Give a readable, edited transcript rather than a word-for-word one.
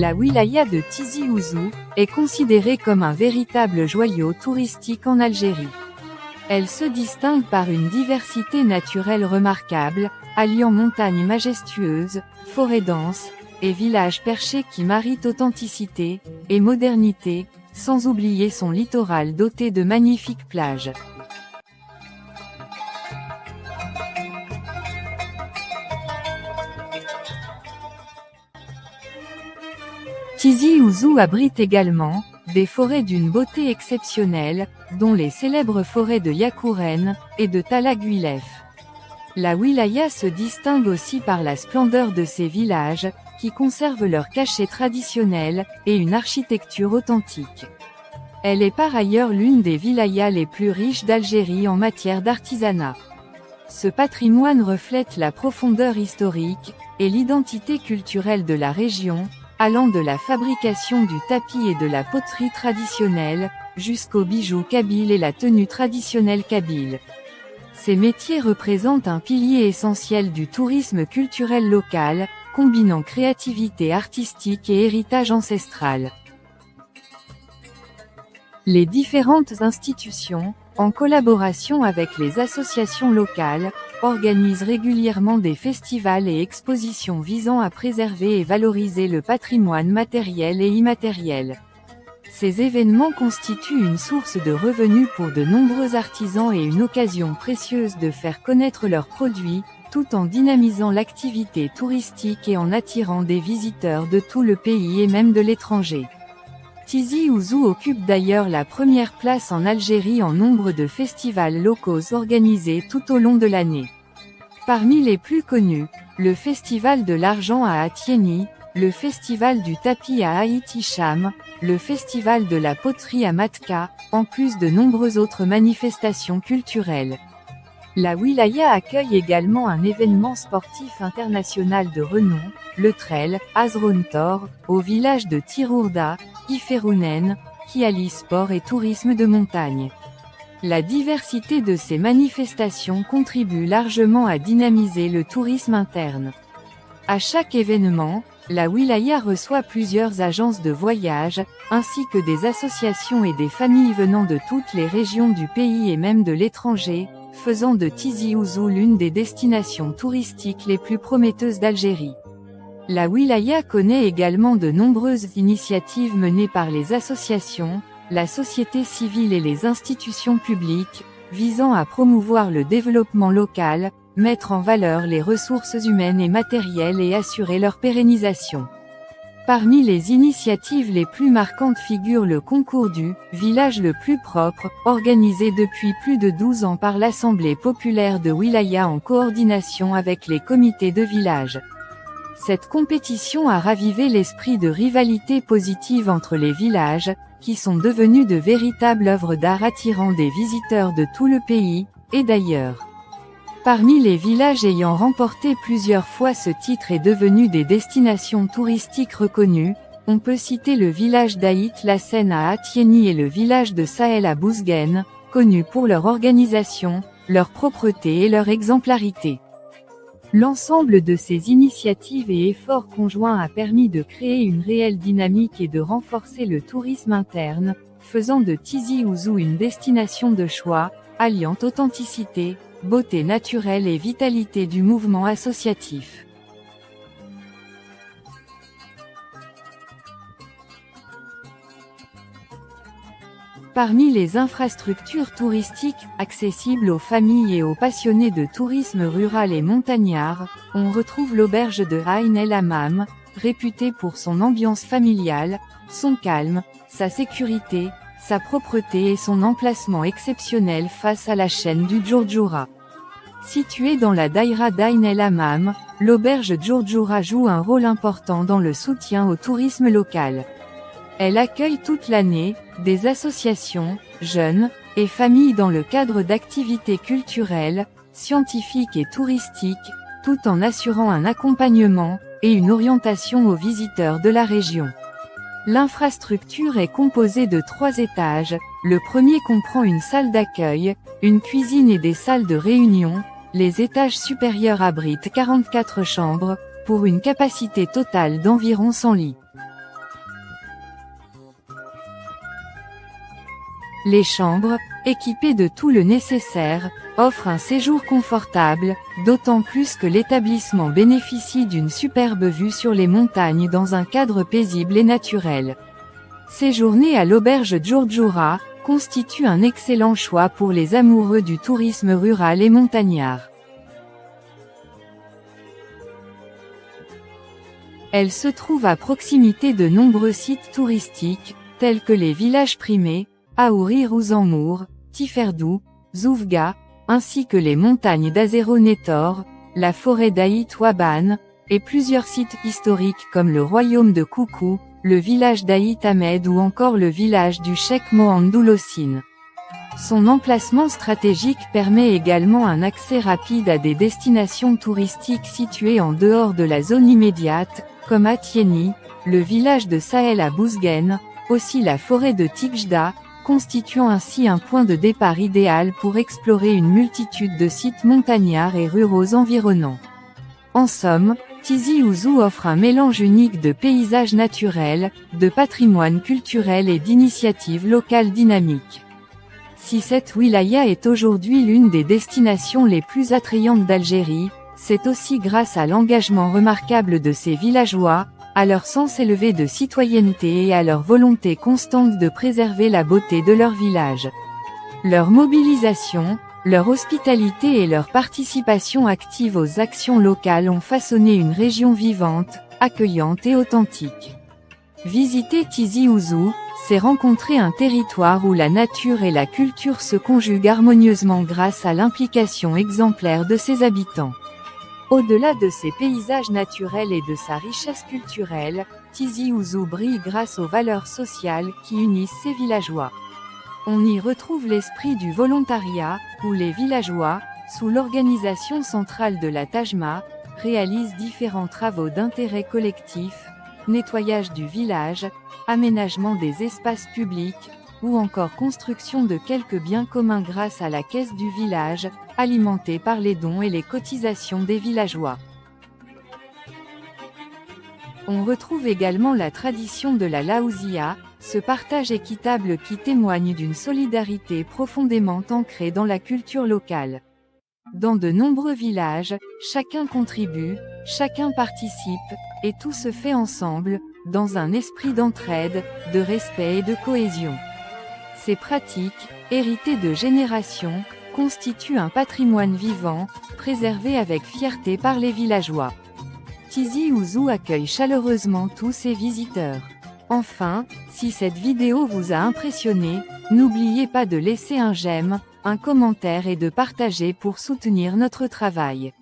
La wilaya de Tizi Ouzou est considérée comme un véritable joyau touristique en Algérie. Elle se distingue par une diversité naturelle remarquable, alliant montagnes majestueuses, forêts denses, et villages perchés qui marient authenticité et modernité, sans oublier son littoral doté de magnifiques plages. Tizi Ouzou abrite également des forêts d'une beauté exceptionnelle, dont les célèbres forêts de Yakouren et de Talaguilef. La wilaya se distingue aussi par la splendeur de ses villages, qui conservent leur cachet traditionnel et une architecture authentique. Elle est par ailleurs l'une des wilayas les plus riches d'Algérie en matière d'artisanat. Ce patrimoine reflète la profondeur historique et l'identité culturelle de la région, allant de la fabrication du tapis et de la poterie traditionnelle, jusqu'aux bijoux kabyles et la tenue traditionnelle kabyle. Ces métiers représentent un pilier essentiel du tourisme culturel local, combinant créativité artistique et héritage ancestral. Les différentes institutions, en collaboration avec les associations locales, organisent régulièrement des festivals et expositions visant à préserver et valoriser le patrimoine matériel et immatériel. Ces événements constituent une source de revenus pour de nombreux artisans et une occasion précieuse de faire connaître leurs produits, tout en dynamisant l'activité touristique et en attirant des visiteurs de tout le pays et même de l'étranger. Tizi Ouzou occupe d'ailleurs la première place en Algérie en nombre de festivals locaux organisés tout au long de l'année. Parmi les plus connus, le Festival de l'Argent à Atieni, le Festival du Tapis à Aït-Hicham, le Festival de la Poterie à Matka, en plus de nombreuses autres manifestations culturelles. La wilaya accueille également un événement sportif international de renom, le Trail Azron Tor, au village de Tirourda, Iferounen, qui allie sport et tourisme de montagne. La diversité de ces manifestations contribue largement à dynamiser le tourisme interne. À chaque événement, la wilaya reçoit plusieurs agences de voyage, ainsi que des associations et des familles venant de toutes les régions du pays et même de l'étranger, faisant de Tizi Ouzou l'une des destinations touristiques les plus prometteuses d'Algérie. La wilaya connaît également de nombreuses initiatives menées par les associations, la société civile et les institutions publiques, visant à promouvoir le développement local, mettre en valeur les ressources humaines et matérielles et assurer leur pérennisation. Parmi les initiatives les plus marquantes figure le concours du « Village le plus propre », organisé depuis plus de 12 ans par l'Assemblée populaire de Wilaya en coordination avec les comités de village. Cette compétition a ravivé l'esprit de rivalité positive entre les villages, qui sont devenus de véritables œuvres d'art attirant des visiteurs de tout le pays, et d'ailleurs. Parmi les villages ayant remporté plusieurs fois ce titre et devenus des destinations touristiques reconnues, on peut citer le village d'Aït Lassen à Atieni et le village de Sahel à Bouzguen, connus pour leur organisation, leur propreté et leur exemplarité. L'ensemble de ces initiatives et efforts conjoints a permis de créer une réelle dynamique et de renforcer le tourisme interne, faisant de Tizi Ouzou une destination de choix, alliant authenticité, beauté naturelle et vitalité du mouvement associatif. Parmi les infrastructures touristiques, accessibles aux familles et aux passionnés de tourisme rural et montagnard, on retrouve l'auberge de Ain El Hammam, réputée pour son ambiance familiale, son calme, sa sécurité, sa propreté et son emplacement exceptionnel face à la chaîne du Djourdjoura. Située dans la daïra d'Ain El Hammam, l'auberge Djourdjoura joue un rôle important dans le soutien au tourisme local. Elle accueille toute l'année, des associations, jeunes, et familles dans le cadre d'activités culturelles, scientifiques et touristiques, tout en assurant un accompagnement, et une orientation aux visiteurs de la région. L'infrastructure est composée de 3 étages, le premier comprend une salle d'accueil, une cuisine et des salles de réunion, les étages supérieurs abritent 44 chambres, pour une capacité totale d'environ 100 lits. Les chambres, équipées de tout le nécessaire, offrent un séjour confortable, d'autant plus que l'établissement bénéficie d'une superbe vue sur les montagnes dans un cadre paisible et naturel. Séjourner à l'auberge Djurdjura constitue un excellent choix pour les amoureux du tourisme rural et montagnard. Elle se trouve à proximité de nombreux sites touristiques, tels que les villages primés, Aourir-Uzanmour, Tiferdou, Zouvga, ainsi que les montagnes d'Azero-Netor, la forêt d'Aït Waban, et plusieurs sites historiques comme le royaume de Koukou, le village d'Aït Ahmed ou encore le village du Cheikh Mohamdoulossine. Son emplacement stratégique permet également un accès rapide à des destinations touristiques situées en dehors de la zone immédiate, comme Atieni, le village de Sahel à Bouzguen, aussi la forêt de Tikjda, constituant ainsi un point de départ idéal pour explorer une multitude de sites montagnards et ruraux environnants. En somme, Tizi Ouzou offre un mélange unique de paysages naturels, de patrimoine culturel et d'initiatives locales dynamiques. Si cette wilaya est aujourd'hui l'une des destinations les plus attrayantes d'Algérie, c'est aussi grâce à l'engagement remarquable de ses villageois, à leur sens élevé de citoyenneté et à leur volonté constante de préserver la beauté de leur village. Leur mobilisation, leur hospitalité et leur participation active aux actions locales ont façonné une région vivante, accueillante et authentique. Visiter Tizi Ouzou, c'est rencontrer un territoire où la nature et la culture se conjuguent harmonieusement grâce à l'implication exemplaire de ses habitants. Au-delà de ses paysages naturels et de sa richesse culturelle, Tizi Ouzou brille grâce aux valeurs sociales qui unissent ses villageois. On y retrouve l'esprit du volontariat, où les villageois, sous l'organisation centrale de la Tajma, réalisent différents travaux d'intérêt collectif, nettoyage du village, aménagement des espaces publics, ou encore construction de quelques biens communs grâce à la caisse du village, alimentée par les dons et les cotisations des villageois. On retrouve également la tradition de la Laouzia, ce partage équitable qui témoigne d'une solidarité profondément ancrée dans la culture locale. Dans de nombreux villages, chacun contribue, chacun participe, et tout se fait ensemble, dans un esprit d'entraide, de respect et de cohésion. Ces pratiques, héritées de générations, constituent un patrimoine vivant, préservé avec fierté par les villageois. Tizi Ouzou accueille chaleureusement tous ses visiteurs. Enfin, si cette vidéo vous a impressionné, n'oubliez pas de laisser un j'aime, un commentaire et de partager pour soutenir notre travail.